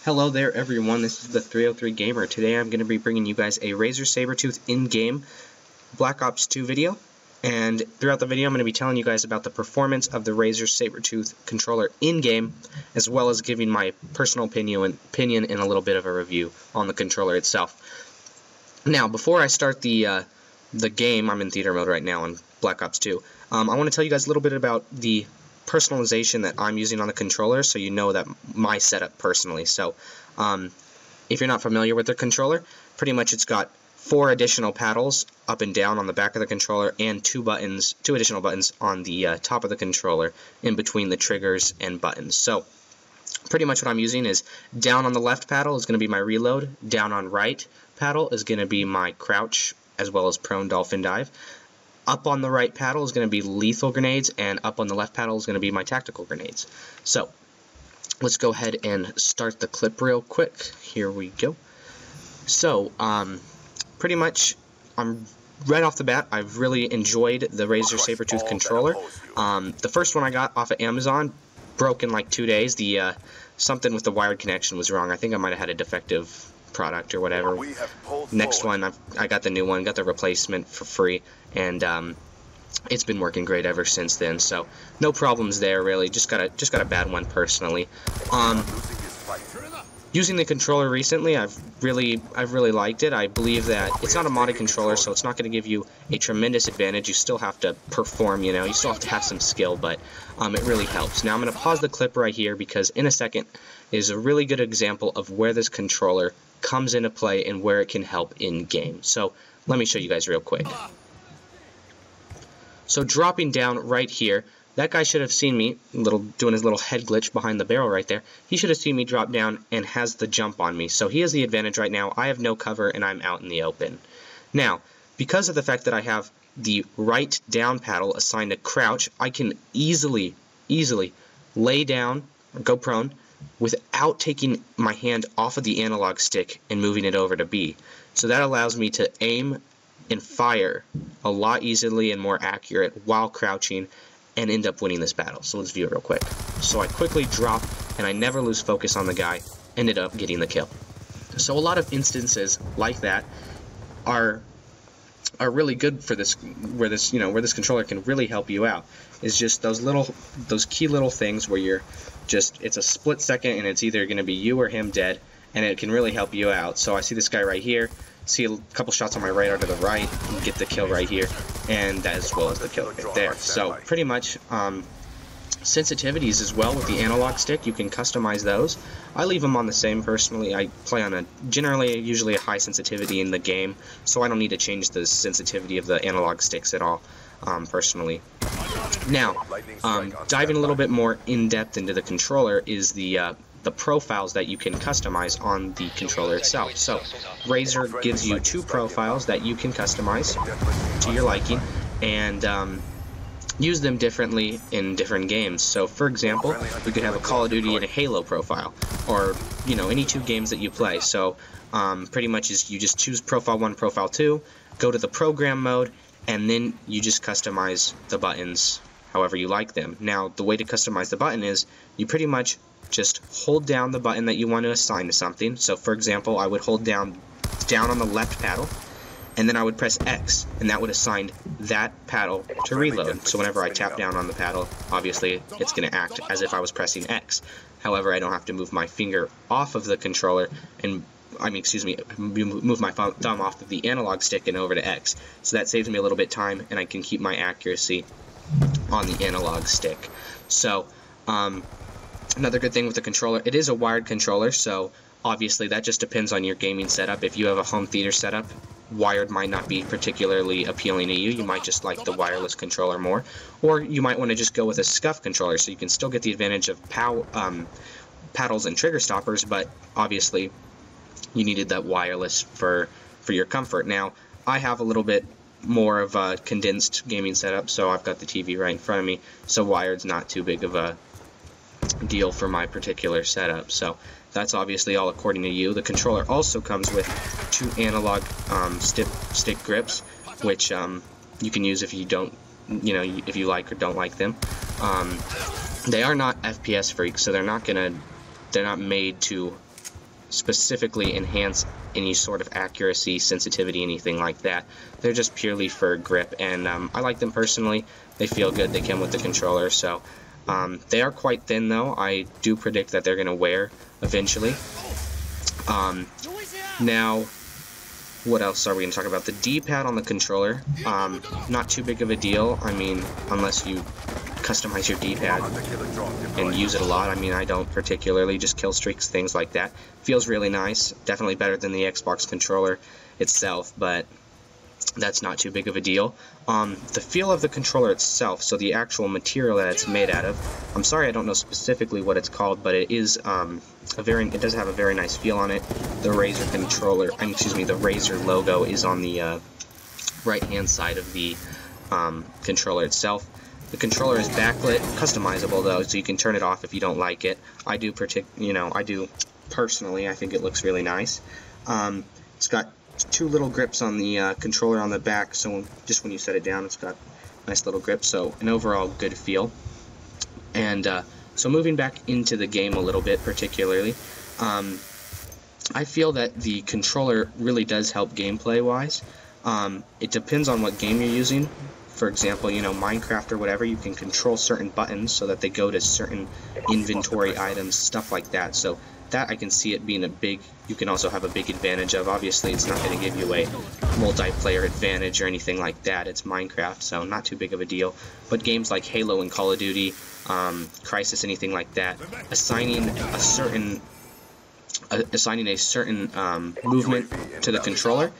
Hello there everyone, this is the 303 Gamer. Today I'm going to be bringing you guys a Razer Sabertooth in-game Black Ops 2 video. And throughout the video I'm going to be telling you guys about the performance of the Razer Sabertooth controller in-game, as well as giving my personal opinion and a little bit of a review on the controller itself. Now, before I start the game, I'm in theater mode right now on Black Ops 2, I want to tell you guys a little bit about the personalization that I'm using on the controller, so you know that my setup personally. So if you're not familiar with the controller, pretty much it's got 4 additional paddles up and down on the back of the controller, and 2 additional buttons on the top of the controller in between the triggers and buttons. So pretty much what I'm using is down on the left paddle is going to be my reload, down on right paddle is going to be my crouch as well as prone dolphin dive. Up on the right paddle is going to be lethal grenades, and up on the left paddle is going to be my tactical grenades. So let's go ahead and start the clip real quick. Here we go. So pretty much I'm right off the bat, I've really enjoyed the Razer Sabertooth controller. The first one I got off of Amazon broke in like 2 days. The something with the wired connection was wrong. I think I might have had a defective product or whatever. Next one, I got the new one, got the replacement for free, and it's been working great ever since then. So no problems there really. Just got a bad one personally. Using the controller recently, I've really liked it. I believe that it's not a modded controller, so it's not going to give you a tremendous advantage. You still have to perform, you know, you still have to have some skill, but it really helps. Now I'm going to pause the clip right here because in a second is a really good example of where this controller comes into play and where it can help in game. So let me show you guys real quick. So dropping down right here, that guy should have seen me doing his little head glitch behind the barrel right there. He should have seen me drop down and has the jump on me. So he has the advantage right now. I have no cover and I'm out in the open. Now, because of the fact that I have the right down paddle assigned to crouch, I can easily lay down or go prone without taking my hand off of the analog stick and moving it over to B. So that allows me to aim and fire a lot easily and more accurate while crouching and end up winning this battle. So let's view it real quick. So I quickly drop and I never lose focus on the guy, ended up getting the kill. So a lot of instances like that are really good for this, where this controller can really help you out. Is just those key little things where you're just, it's a split second and it's either going to be you or him dead, and it can really help you out. So I see this guy right here, see a couple shots on my radar to the right, and get the kill right here, and as well as the kill right there. So pretty much sensitivities as well with the analog stick, you can customize those. I leave them on the same personally. I play on usually a high sensitivity in the game, so I don't need to change the sensitivity of the analog sticks at all personally. Now, diving a little bit more in depth into the controller is the profiles that you can customize on the controller itself. So Razer gives you 2 profiles that you can customize to your liking and use them differently in different games. So for example, you could have a Call of Duty and a Halo profile, or any 2 games that you play. So pretty much is you just choose profile 1, profile 2, go to the program mode, and then you just customize the buttons however you like them. Now the way to customize the button is you pretty much just hold down the button that you want to assign to something. So for example, I would hold down on the left paddle, and then I would press X, and that would assign that paddle to reload. So whenever I tap down on the paddle, obviously it's going to act as if I was pressing X. However, I don't have to move my finger off of the controller and move my thumb off of the analog stick and over to X. So that saves me a little bit of time, and I can keep my accuracy on the analog stick. So another good thing with the controller, it is a wired controller, so obviously that just depends on your gaming setup. If you have a home theater setup, wired might not be particularly appealing to you. You might just like the wireless controller more, or you might want to just go with a scuff controller, so you can still get the advantage of paddles and trigger stoppers, but obviously you needed that wireless for your comfort. Now I have a little bit more of a condensed gaming setup, so I've got the TV right in front of me, so wired's not too big of a deal for my particular setup. So that's obviously all according to you. The controller also comes with 2 analog stick grips, which you can use if you don't, if you like or don't like them. They are not FPS freaks, so they're not made to specifically enhance any sort of accuracy, sensitivity, anything like that. They're just purely for grip, and I like them personally. They feel good. They come with the controller, so they are quite thin though. I do predict that they're going to wear eventually. Now, what else are we going to talk about? The D-pad on the controller, not too big of a deal. I mean, unless you customize your D-pad and use it a lot. I mean, I don't particularly, just kill streaks, things like that. Feels really nice, definitely better than the Xbox controller itself, but that's not too big of a deal. The feel of the controller itself, so the actual material that it's made out of, I'm sorry I don't know specifically what it's called, but it is it does have a very nice feel on it. The Razer controller, the Razer logo is on the right-hand side of the controller itself. The controller is backlit, customizable though, so you can turn it off if you don't like it. I do personally, I think it looks really nice. It's got two little grips on the controller on the back, so just when you set it down, it's got nice little grip, so an overall good feel. And so moving back into the game a little bit particularly, I feel that the controller really does help gameplay-wise. It depends on what game you're using. For example, Minecraft or whatever, you can control certain buttons so that they go to certain inventory items, stuff like that. So that I can see it being you can also have a big advantage of. Obviously, it's not going to give you a multiplayer advantage or anything like that. It's Minecraft, so not too big of a deal. But games like Halo and Call of Duty, Crisis, anything like that, assigning a certain movement to the controller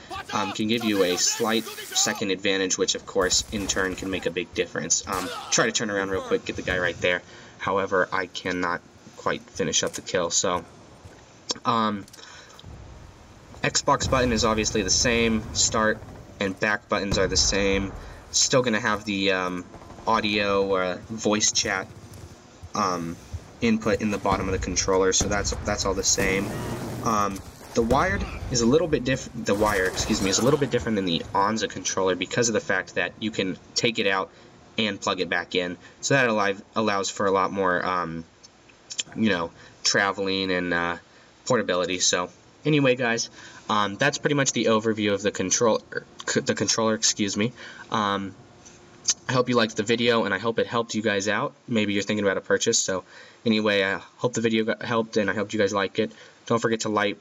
can give you a slight second advantage, which of course in turn can make a big difference. Try to turn around real quick, get the guy right there. However, I cannot quite finish up the kill. So Xbox button is obviously the same, start and back buttons are the same. Still going to have the audio or voice chat input in the bottom of the controller, so that's all the same. The wired is a little bit different. The wire, is a little bit different than the Onza controller because of the fact that you can take it out and plug it back in. So that allows for a lot more, traveling and portability. So anyway, guys, that's pretty much the overview of the controller. I hope you liked the video, and I hope it helped you guys out. Maybe you're thinking about a purchase. So anyway, I hope the video helped, and I hope you guys like it. Don't forget to like,